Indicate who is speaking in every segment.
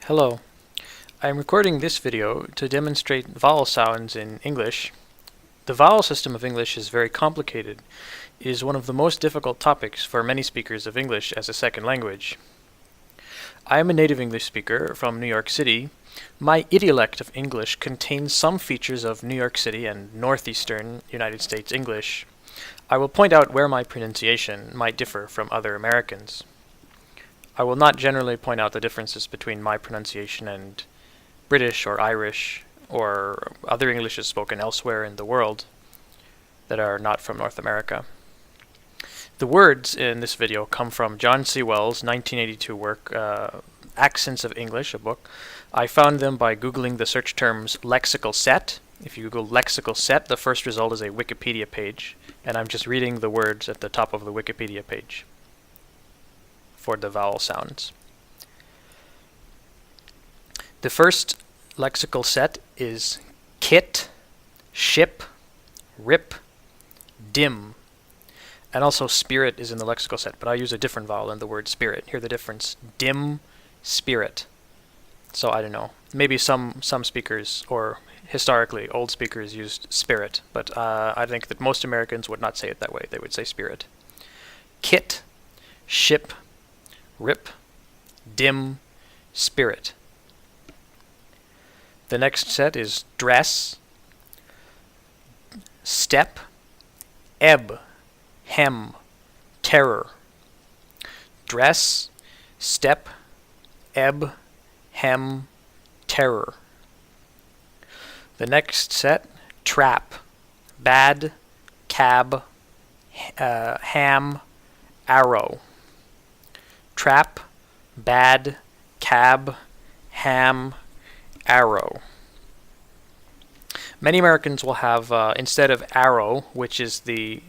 Speaker 1: Hello. I am recording this video to demonstrate vowel sounds in English. The vowel system of English is very complicated. It is one of the most difficult topics for many speakers of English as a second language. I am a native English speaker from New York City. My idiolect of English contains some features of New York City and northeastern United States English. I will point out where my pronunciation might differ from other Americans. I will not generally point out the differences between my pronunciation and British or Irish or other Englishes spoken elsewhere in the world that are not from North America. The words in this video come from John C. Wells' 1982 work, Accents of English, a book. I found them by Googling the search terms lexical set. If you Google lexical set, the first result is a Wikipedia page, and I'm just reading the words at the top of the Wikipedia page for the vowel sounds. The first lexical set is kit, ship, rip, dim, and also spirit is in the lexical set, but I use a different vowel in the word spirit. Hear the difference: dim, spirit. So I don't know, maybe some speakers, or historically old speakers, used spirit, but I think that most Americans would not say it that way. They would say spirit. Kit, ship, rip, dim, spirit. The next set is dress, step, ebb, hem, terror. Dress, step, ebb, hem, terror. The next set, trap, bad, cab, ham, arrow. Trap, bad, cab, ham, arrow. Many Americans will have, instead of arrow, which is the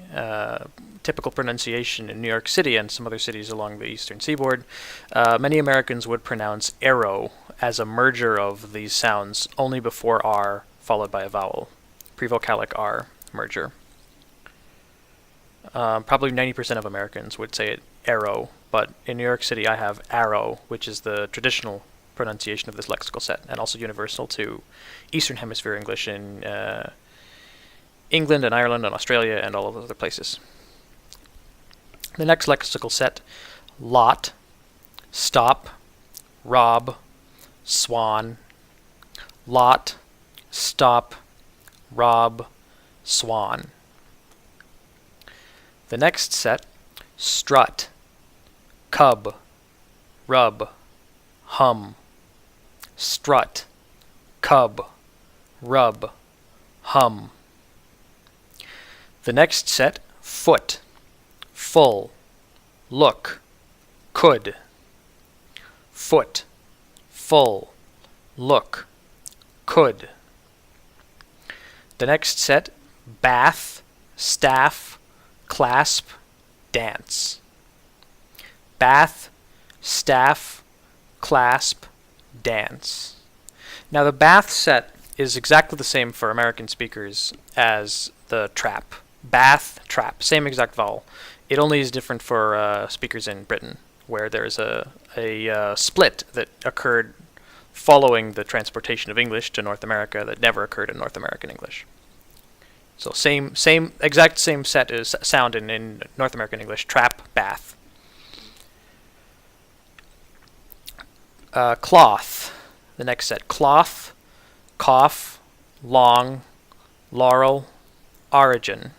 Speaker 1: typical pronunciation in New York City and some other cities along the eastern seaboard, many Americans would pronounce arrow as a merger of these sounds only before R followed by a vowel. Prevocalic R merger. Probably 90% of Americans would say it arrow, but in New York City I have arrow, which is the traditional pronunciation of this lexical set, and also universal to Eastern Hemisphere English in England and Ireland and Australia and all of those other places. The next lexical set, lot, stop, rob, swan. Lot, stop, rob, swan. The next set, strut, cub, rub, hum. Strut, cub, rub, hum. The next set, foot, full, look, could. Foot, full, look, could. The next set, bath, staff, clasp, dance. Bath, staff, clasp, dance. Now the bath set is exactly the same for American speakers as the trap. Bath, trap, same exact vowel. It only is different for speakers in Britain, where there's a split that occurred following the transportation of English to North America that never occurred in North American English. So exact same set is sound in North American English: trap, bath. Cloth. The next set, cloth, cough, long, laurel, origin.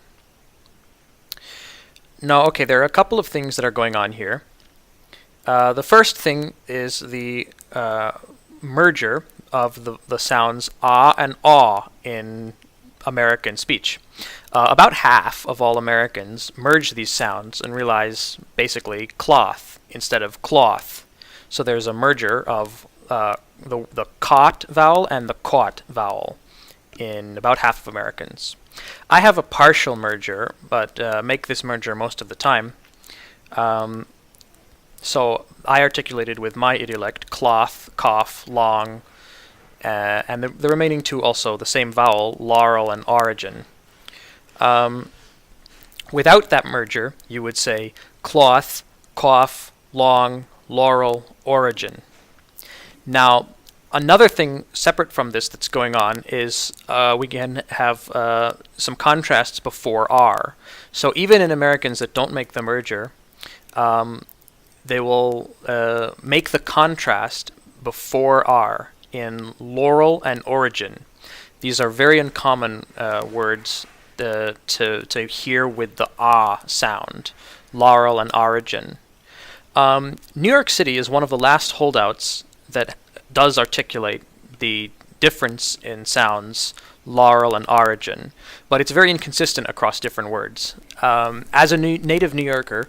Speaker 1: Now, okay, there are a couple of things that are going on here. The first thing is the merger of the sounds ah and aw in American speech. About half of all Americans merge these sounds and realize basically cloth instead of cloth. So there's a merger of the cot vowel and the quat vowel in about half of Americans. I have a partial merger, but make this merger most of the time. So I articulated with my idiolect cloth, cough, long, and the remaining two also the same vowel, laurel and origin. Without that merger, you would say cloth, cough, long, laurel, origin. Now, another thing separate from this that's going on is we can have some contrasts before R. So even in Americans that don't make the merger, they will make the contrast before R in laurel and origin. These are very uncommon words to hear with the ah sound, laurel and origin. New York City is one of the last holdouts that does articulate the difference in sounds, laurel and origin, but it's very inconsistent across different words. As a native New Yorker,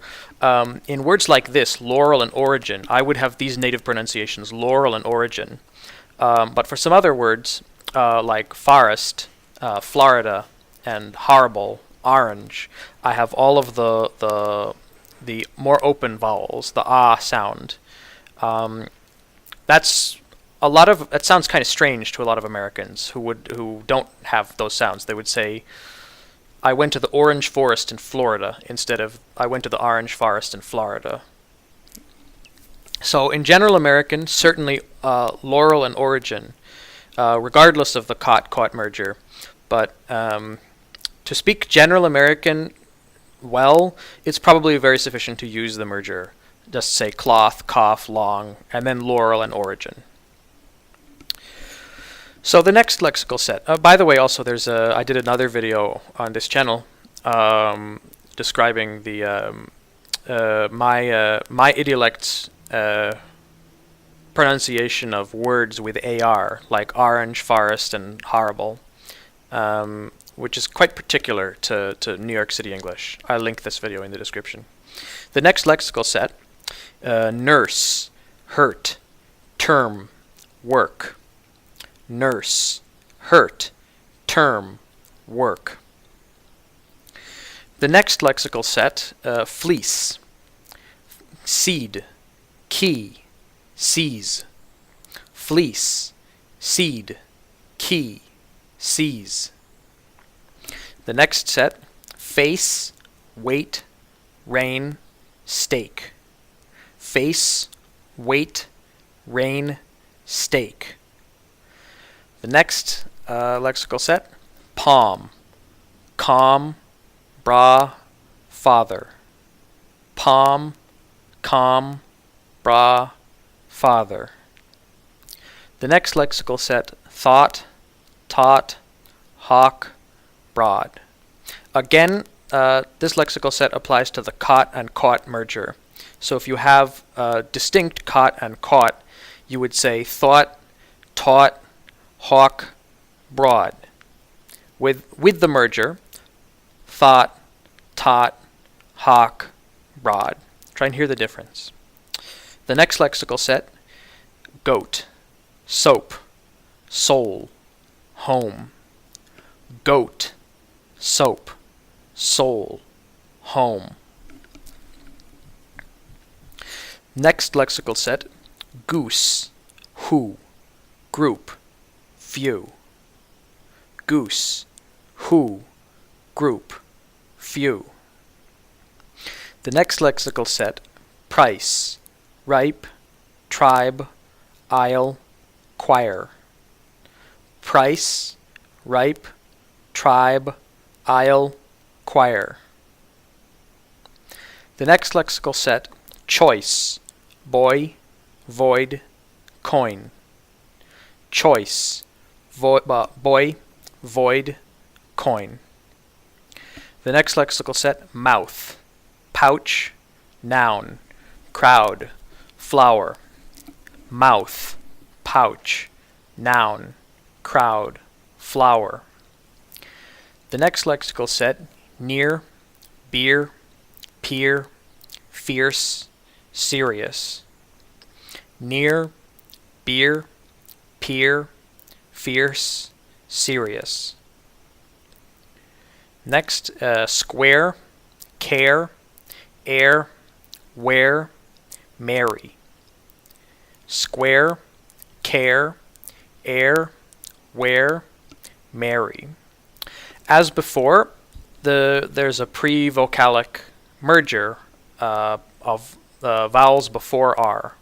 Speaker 1: in words like this, laurel and origin, I would have these native pronunciations, laurel and origin. But for some other words, like forest, Florida, and horrible, orange, I have all of the more open vowels, the ah sound. That's a lot of. That sounds kind of strange to a lot of Americans who don't have those sounds. They would say, "I went to the orange forest in Florida," instead of "I went to the orange forest in Florida." So in general American, certainly laurel and origin, regardless of the caught merger. But to speak general American well, it's probably very sufficient to use the merger. Just say cloth, cough, long, and then laurel and origin. So the next lexical set. By the way, also I did another video on this channel describing the my idiolect's pronunciation of words with AR, like orange, forest, and horrible, which is quite particular to New York City English. I'll link this video in the description. The next lexical set, nurse, hurt, term, work. Nurse, hurt, term, work. The next lexical set, fleece, seed, key, seize. Fleece, seed, key, seize. The next set, face, weight, rain, stake. Face, weight, rain, stake. The next lexical set, palm, calm, bra, father. Palm, calm, bra, father. The next lexical set, thought, taught, hawk, broad. Again, this lexical set applies to the caught and caught merger. So if you have distinct caught and caught, you would say thought, taught, hawk, broad. With the merger, thought, taught, hawk, broad. Try and hear the difference. The next lexical set, goat, soap, soul, home. Goat, soap, soul, home. Next lexical set, goose, who, group, few. Goose, who, group, few. The next lexical set, price, ripe, tribe, isle, choir. Price, ripe, tribe, isle, choir. The next lexical set, choice, boy, void, coin. Choice, boy, void, coin. The next lexical set, mouth, pouch, noun, crowd, flower. Mouth, pouch, noun, crowd, flower. The next lexical set, near, beer, peer, fierce, serious. Near, beer, peer, fierce, serious. Next, square, care, air, wear, marry. Square, care, air, wear, marry. As before, there's a pre-vocalic merger of the vowels before R.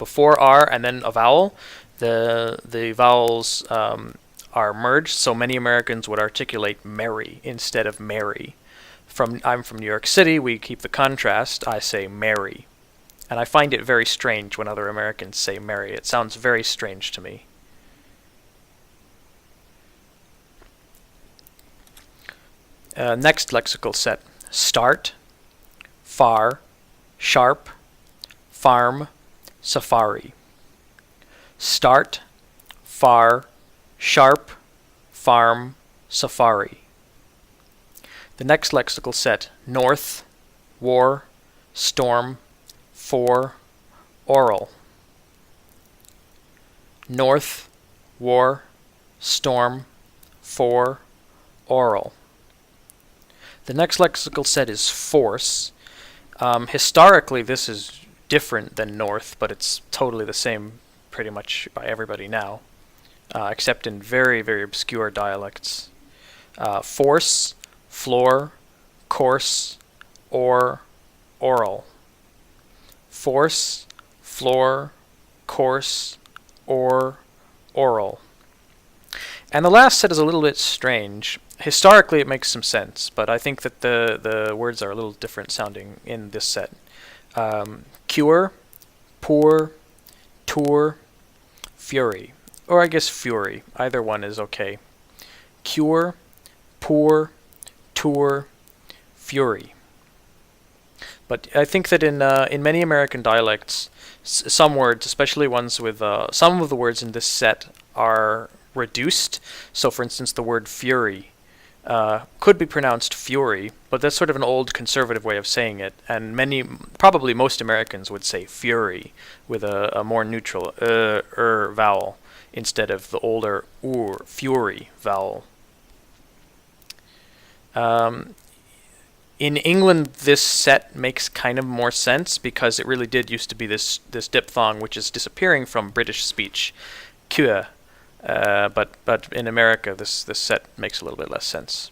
Speaker 1: before R and then a vowel, the vowels are merged, so many Americans would articulate Mary instead of Mary. I'm from New York City, we keep the contrast, I say Mary. And I find it very strange when other Americans say Mary. It sounds very strange to me. Next lexical set: start, far, sharp, farm, safari. Start, far, sharp, farm, safari. The next lexical set: north, war, storm, for, oral. North, war, storm, for, oral. The next lexical set is force. Historically, this is different than north, but it's totally the same pretty much by everybody now, except in very, very obscure dialects. Force, floor, course, or, oral. Force, floor, course, or, oral. And the last set is a little bit strange. Historically, it makes some sense, but I think that the words are a little different sounding in this set. Cure, poor, tour, fury. Or I guess fury. Either one is okay. Cure, poor, tour, fury. But I think that in many American dialects, some words, especially ones with some of the words in this set, are reduced. So, for instance, the word fury could be pronounced fury, but that's sort of an old conservative way of saying it. And probably most Americans would say fury with a more neutral vowel instead of the older fury vowel. In England, this set makes kind of more sense because it really did used to be this diphthong, which is disappearing from British speech, cure. But in America, this set makes a little bit less sense.